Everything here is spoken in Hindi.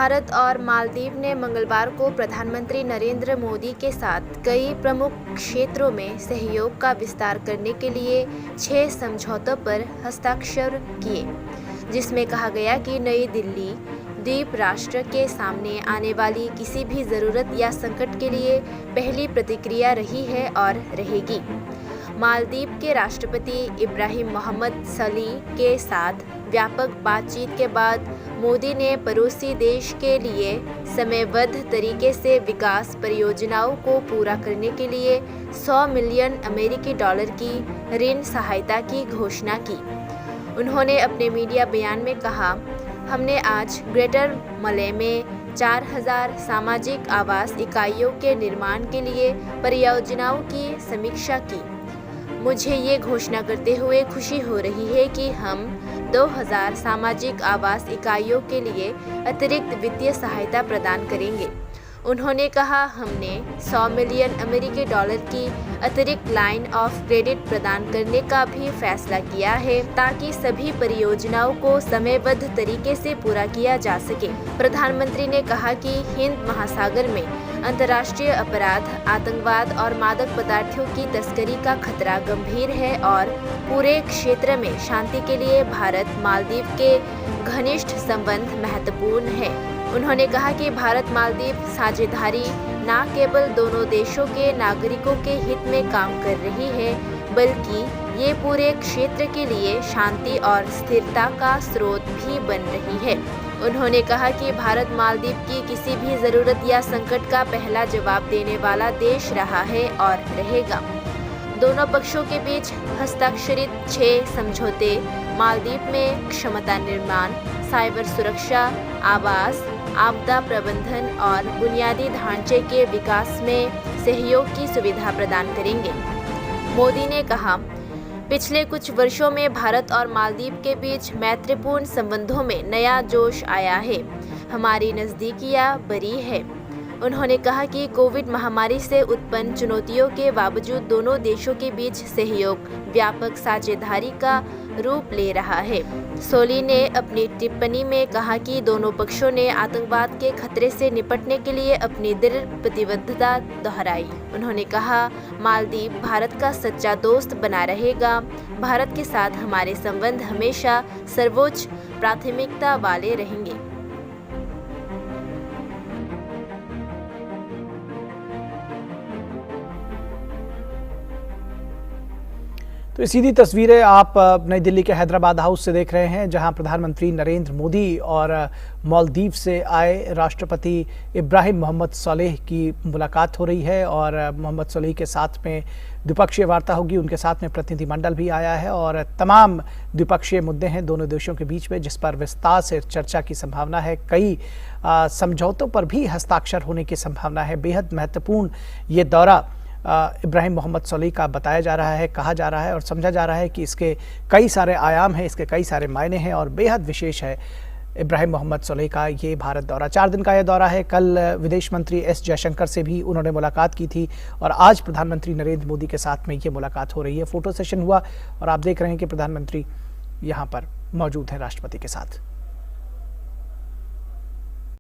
भारत और मालदीव ने मंगलवार को प्रधानमंत्री नरेंद्र मोदी के साथ कई प्रमुख क्षेत्रों में सहयोग का विस्तार करने के लिए 6 समझौतों पर हस्ताक्षर किए, जिसमें कहा गया कि नई दिल्ली द्वीप राष्ट्र के सामने आने वाली किसी भी ज़रूरत या संकट के लिए पहली प्रतिक्रिया रही है और रहेगी। मालदीव के राष्ट्रपति इब्राहिम मोहम्मद सोलिह के साथ व्यापक बातचीत के बाद मोदी ने पड़ोसी देश के लिए समयबद्ध तरीके से विकास परियोजनाओं को पूरा करने के लिए $100 मिलियन की ऋण सहायता की घोषणा की। उन्होंने अपने मीडिया बयान में कहा, हमने आज ग्रेटर मले में 4000 सामाजिक आवास इकाइयों के निर्माण के लिए परियोजनाओं की समीक्षा की। मुझे ये घोषणा करते हुए खुशी हो रही है कि हम 2000 सामाजिक आवास इकाइयों के लिए अतिरिक्त वित्तीय सहायता प्रदान करेंगे। उन्होंने कहा, हमने $100 मिलियन की अतिरिक्त लाइन ऑफ क्रेडिट प्रदान करने का भी फैसला किया है ताकि सभी परियोजनाओं को समयबद्ध तरीके से पूरा किया जा सके। प्रधानमंत्री ने कहा कि हिंद महासागर में अंतर्राष्ट्रीय अपराध, आतंकवाद और मादक पदार्थों की तस्करी का खतरा गंभीर है और पूरे क्षेत्र में शांति के लिए भारत मालदीव के घनिष्ठ संबंध महत्वपूर्ण है। उन्होंने कहा कि भारत मालदीव साझेदारी न केवल दोनों देशों के नागरिकों के हित में काम कर रही है, बल्कि ये पूरे क्षेत्र के लिए शांति और स्थिरता का स्रोत भी बन रही है। उन्होंने कहा कि भारत मालदीव की किसी भी ज़रूरत या संकट का पहला जवाब देने वाला देश रहा है और रहेगा। दोनों पक्षों के बीच हस्ताक्षरित 6 समझौते मालदीव में क्षमता निर्माण, साइबर सुरक्षा, आवास, आपदा प्रबंधन और बुनियादी ढांचे के विकास में सहयोग की सुविधा प्रदान करेंगे। मोदी ने कहा, पिछले कुछ वर्षों में भारत और मालदीव के बीच मैत्रीपूर्ण संबंधों में नया जोश आया है। हमारी नज़दीकियाँ बढ़ी है। उन्होंने कहा कि कोविड महामारी से उत्पन्न चुनौतियों के बावजूद दोनों देशों के बीच सहयोग व्यापक साझेदारी का रूप ले रहा है। सोलिह ने अपनी टिप्पणी में कहा कि दोनों पक्षों ने आतंकवाद के खतरे से निपटने के लिए अपनी दृढ़ प्रतिबद्धता दोहराई। उन्होंने कहा, मालदीव भारत का सच्चा दोस्त बना रहेगा। भारत के साथ हमारे संबंध हमेशा सर्वोच्च प्राथमिकता वाले रहेंगे। तो सीधी तस्वीरें आप नई दिल्ली के हैदराबाद हाउस से देख रहे हैं, जहां प्रधानमंत्री नरेंद्र मोदी और मालदीव से आए राष्ट्रपति इब्राहिम मोहम्मद सोलिह की मुलाकात हो रही है और मोहम्मद सोलिह के साथ में द्विपक्षीय वार्ता होगी। उनके साथ में प्रतिनिधिमंडल भी आया है और तमाम द्विपक्षीय मुद्दे हैं दोनों देशों के बीच में, जिस पर विस्तार से चर्चा की संभावना है। कई समझौतों पर भी हस्ताक्षर होने की संभावना है। बेहद महत्वपूर्ण ये दौरा इब्राहिम मोहम्मद सोलिह का बताया जा रहा है, कहा जा रहा है और समझा जा रहा है कि इसके कई सारे आयाम हैं, इसके कई सारे मायने हैं और बेहद विशेष है इब्राहिम मोहम्मद सोलिह का ये भारत दौरा। 4 दिन का यह दौरा है। कल विदेश मंत्री एस जयशंकर से भी उन्होंने मुलाकात की थी और आज प्रधानमंत्री नरेंद्र मोदी के साथ में ये मुलाकात हो रही है। फोटो सेशन हुआ और आप देख रहे हैं कि प्रधानमंत्री यहाँ पर मौजूद हैं राष्ट्रपति के साथ।